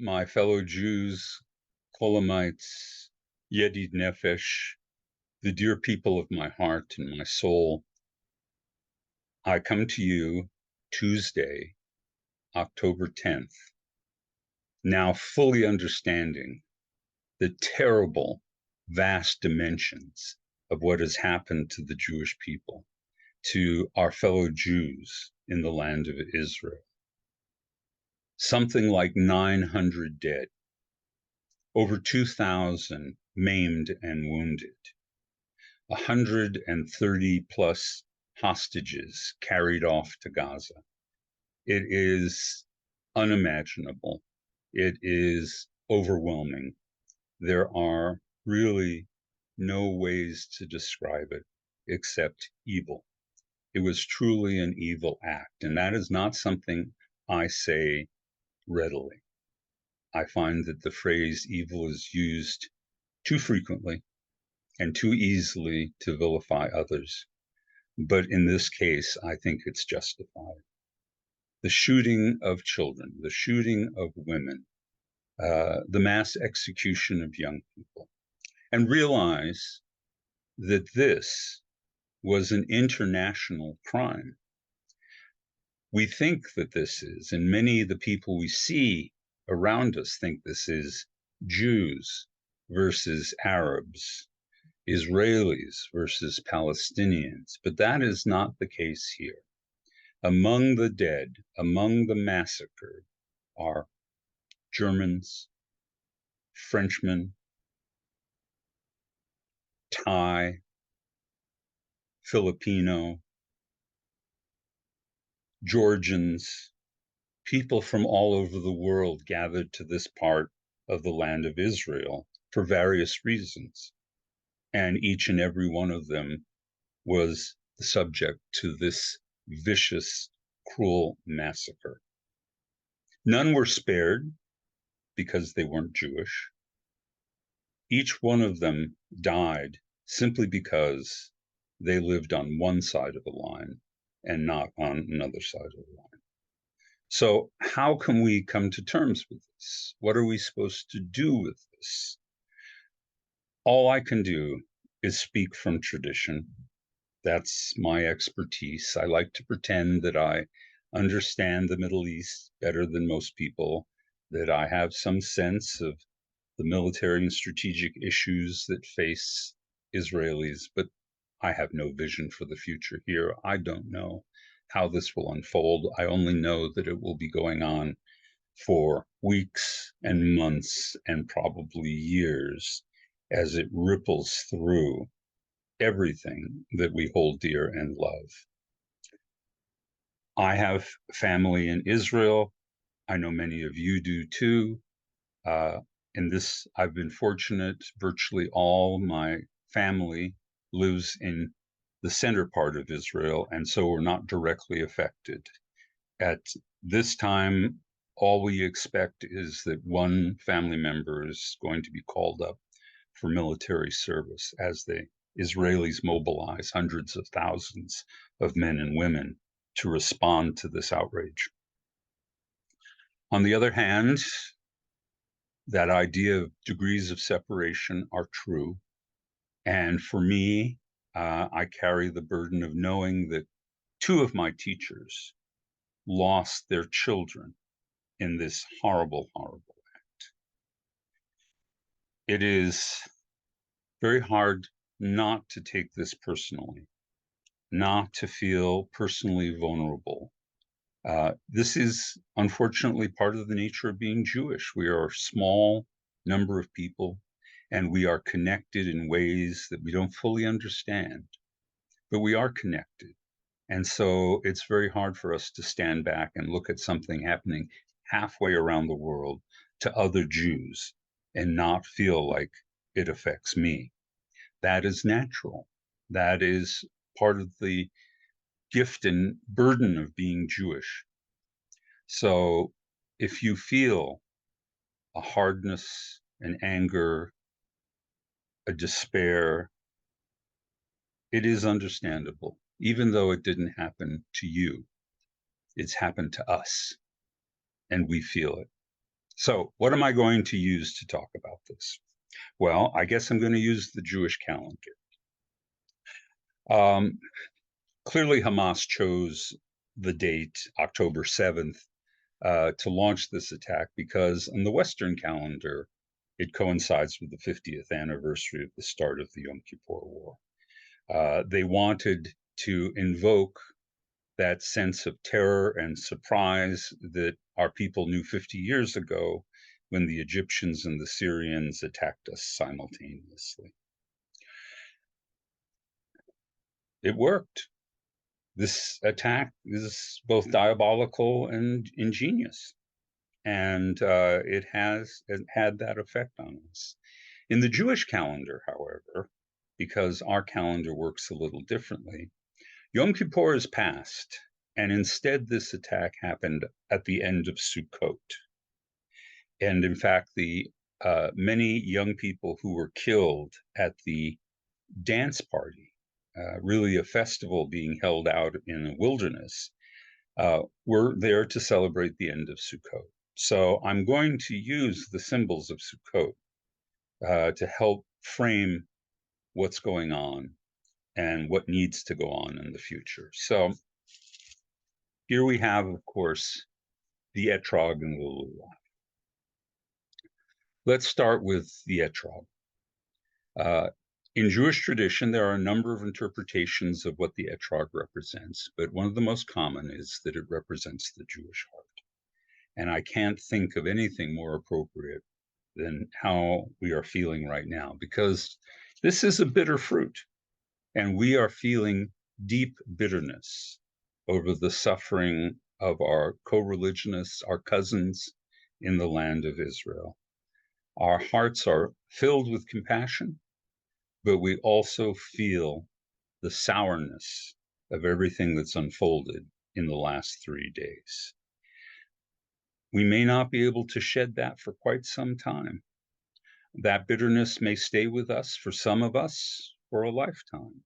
My fellow Jews, Kolamites, Yedid Nefesh, the dear people of my heart and my soul, I come to you Tuesday, October 10th, now fully understanding the terrible, vast dimensions of what has happened to the Jewish people, to our fellow Jews in the land of Israel. Something like 900 dead, over 2,000 maimed and wounded, 130 plus hostages carried off to Gaza. It is unimaginable. It is overwhelming. There are really no ways to describe it except evil. It was truly an evil act, and that is not something I say readily. I find that the phrase evil is used too frequently and too easily to vilify others. But in this case, I think it's justified. The shooting of children, the shooting of women, the mass execution of young people, and realize that this was an international crime. We think that this is, and many of the people we see around us think this is Jews versus Arabs, Israelis versus Palestinians, but that is not the case here. Among the dead, among the massacred, are Germans, Frenchmen, Thai, Filipino, Georgians, people from all over the world gathered to this part of the land of Israel for various reasons. And each and every one of them was subject to this vicious, cruel massacre. None were spared because they weren't Jewish. Each one of them died simply because they lived on one side of the line and not on another side of the line. So how can we come to terms with this? What are we supposed to do with this? All I can do is speak from tradition. That's my expertise. I like to pretend that I understand the Middle East better than most people, that I have some sense of the military and strategic issues that face Israelis, but I have no vision for the future here. I don't know how this will unfold. I only know that it will be going on for weeks and months and probably years as it ripples through everything that we hold dear and love. I have family in Israel. I know many of you do too. In this, I've been fortunate. Virtually all my family lives in the center part of Israel, and so we're not directly affected. At this time, all we expect is that one family member is going to be called up for military service as the Israelis mobilize hundreds of thousands of men and women to respond to this outrage. On the other hand, that idea of degrees of separation are true. And for me, I carry the burden of knowing that two of my teachers lost their children in this horrible, horrible act. It is very hard not to take this personally, not to feel personally vulnerable. This is unfortunately part of the nature of being Jewish. We are a small number of people, and we are connected in ways that we don't fully understand, but we are connected. And so it's very hard for us to stand back and look at something happening halfway around the world to other Jews and not feel like it affects me. That is natural. That is part of the gift and burden of being Jewish. So if you feel a hardness, an anger, a despair, it is understandable, even though it didn't happen to you. It's happened to us, and we feel it. So what am I going to use to talk about this? Well, I guess I'm going to use the Jewish calendar. Clearly, Hamas chose the date October 7th to launch this attack because on the Western calendar, it coincides with the 50th anniversary of the start of the Yom Kippur War. They wanted to invoke that sense of terror and surprise that our people knew 50 years ago when the Egyptians and the Syrians attacked us simultaneously. It worked. This attack is both diabolical and ingenious, and it had that effect on us. In the Jewish calendar, however, because our calendar works a little differently, Yom Kippur is past, and instead this attack happened at the end of Sukkot. And in fact, the many young people who were killed at the dance party, really a festival being held out in the wilderness, were there to celebrate the end of Sukkot. So I'm going to use the symbols of Sukkot to help frame what's going on and what needs to go on in the future. So here we have, of course, the etrog and the lulav. Let's start with the etrog. In Jewish tradition, there are a number of interpretations of what the etrog represents, but one of the most common is that it represents the Jewish heart. And I can't think of anything more appropriate than how we are feeling right now, because this is a bitter fruit, and we are feeling deep bitterness over the suffering of our co-religionists, our cousins in the land of Israel. Our hearts are filled with compassion, but we also feel the sourness of everything that's unfolded in the last 3 days. We may not be able to shed that for quite some time. That bitterness may stay with us, for some of us, for a lifetime.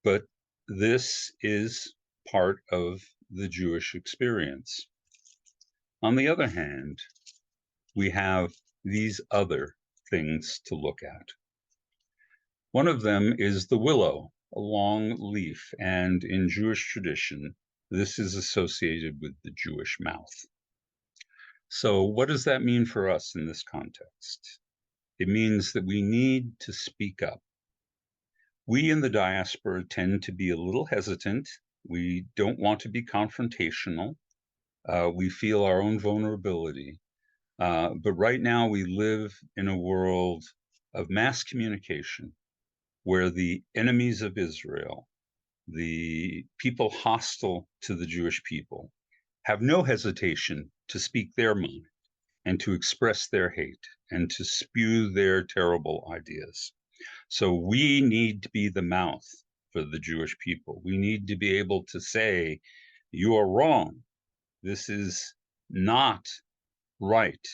But this is part of the Jewish experience. On the other hand, we have these other things to look at. One of them is the willow, a long leaf, and in Jewish tradition, this is associated with the Jewish mouth. So what does that mean for us in this context? It means that we need to speak up. We in the diaspora tend to be a little hesitant. We don't want to be confrontational. We feel our own vulnerability. But right now we live in a world of mass communication where the enemies of Israel, the people hostile to the Jewish people, have no hesitation to speak their mind and to express their hate and to spew their terrible ideas. So we need to be the mouth for the Jewish people. We need to be able to say, you are wrong. This is not right.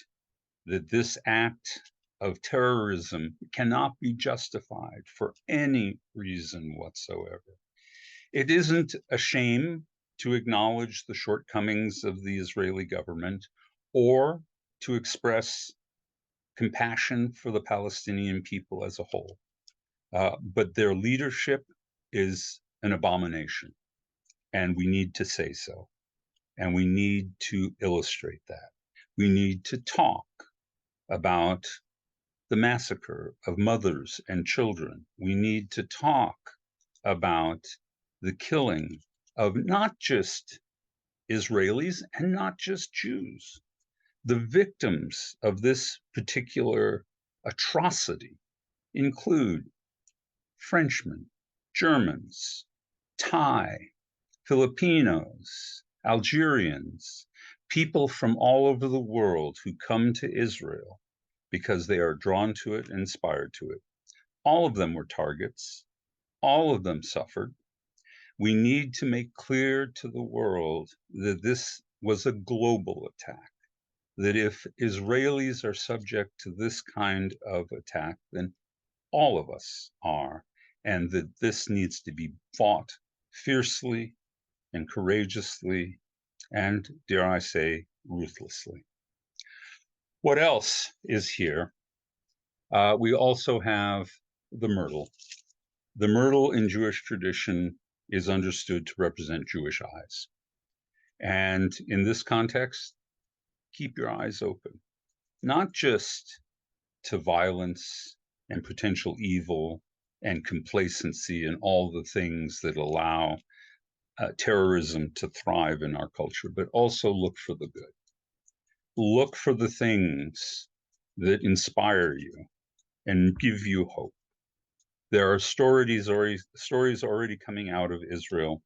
That this act of terrorism cannot be justified for any reason whatsoever. It isn't a shame to acknowledge the shortcomings of the Israeli government or to express compassion for the Palestinian people as a whole. But their leadership is an abomination, and we need to say so. And we need to illustrate that. We need to talk about the massacre of mothers and children. We need to talk about the killing of not just Israelis and not just Jews. The victims of this particular atrocity include Frenchmen, Germans, Thai, Filipinos, Algerians, people from all over the world who come to Israel because they are drawn to it and inspired to it. All of them were targets. All of them suffered. We need to make clear to the world that this was a global attack, that if Israelis are subject to this kind of attack, then all of us are, and that this needs to be fought fiercely and courageously and, dare I say, ruthlessly. What else is here? We also have the myrtle. The myrtle in Jewish tradition is understood to represent Jewish eyes. And in this context, keep your eyes open, not just to violence and potential evil and complacency and all the things that allow terrorism to thrive in our culture, but also look for the good. Look for the things that inspire you and give you hope. There are stories already coming out of Israel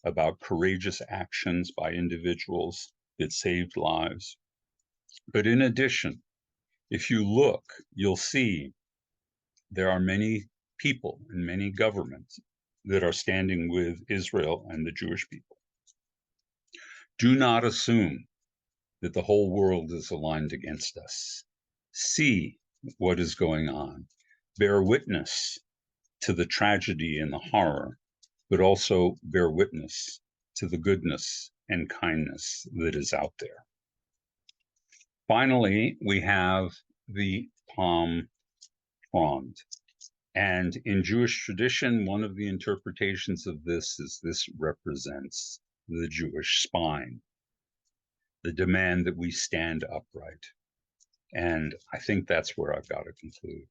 about courageous actions by individuals that saved lives. But in addition, if you look, you'll see there are many people and many governments that are standing with Israel and the Jewish people. Do not assume that the whole world is aligned against us. See what is going on. Bear witness to the tragedy and the horror, but also bear witness to the goodness and kindness that is out there. Finally, we have the palm frond. And in Jewish tradition, one of the interpretations of this is this represents the Jewish spine, the demand that we stand upright. And I think that's where I've got to conclude.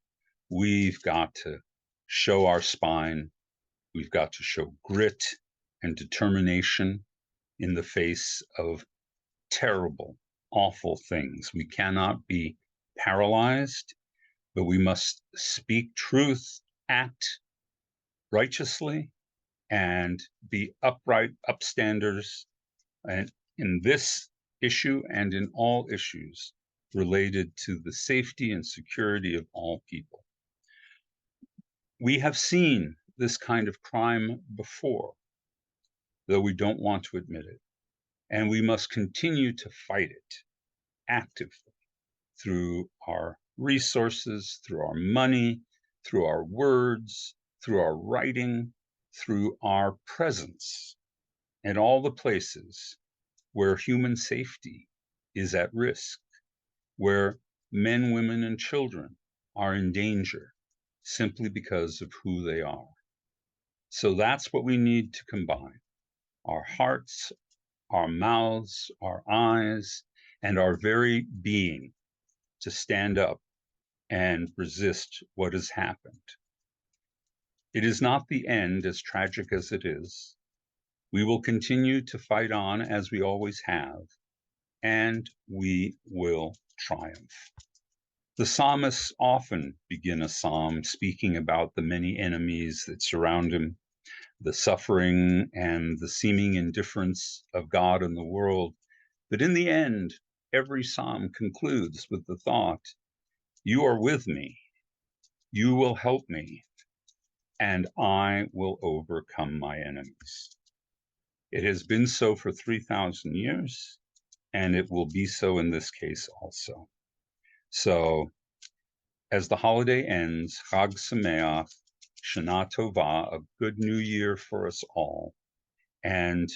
We've got to show our spine. We've got to show grit and determination in the face of terrible, awful things. We cannot be paralyzed, but we must speak truth, act righteously, and be upright, upstanders, and in this issue and in all issues related to the safety and security of all people. We have seen this kind of crime before, though we don't want to admit it, and we must continue to fight it actively through our resources, through our money, through our words, through our writing, through our presence, and all the places where human safety is at risk, where men, women, and children are in danger simply because of who they are. So that's what we need to combine: our hearts, our mouths, our eyes, and our very being to stand up and resist what has happened. It is not the end, as tragic as it is. We will continue to fight on as we always have, and we will triumph. The psalmists often begin a psalm speaking about the many enemies that surround him, the suffering and the seeming indifference of God and the world. But in the end, every psalm concludes with the thought, "You are with me, you will help me, and I will overcome my enemies." It has been so for 3,000 years, and it will be so in this case also. So as the holiday ends, Chag Sameach, Shana Tova, a good new year for us all, and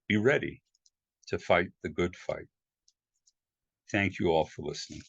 be ready to fight the good fight. Thank you all for listening.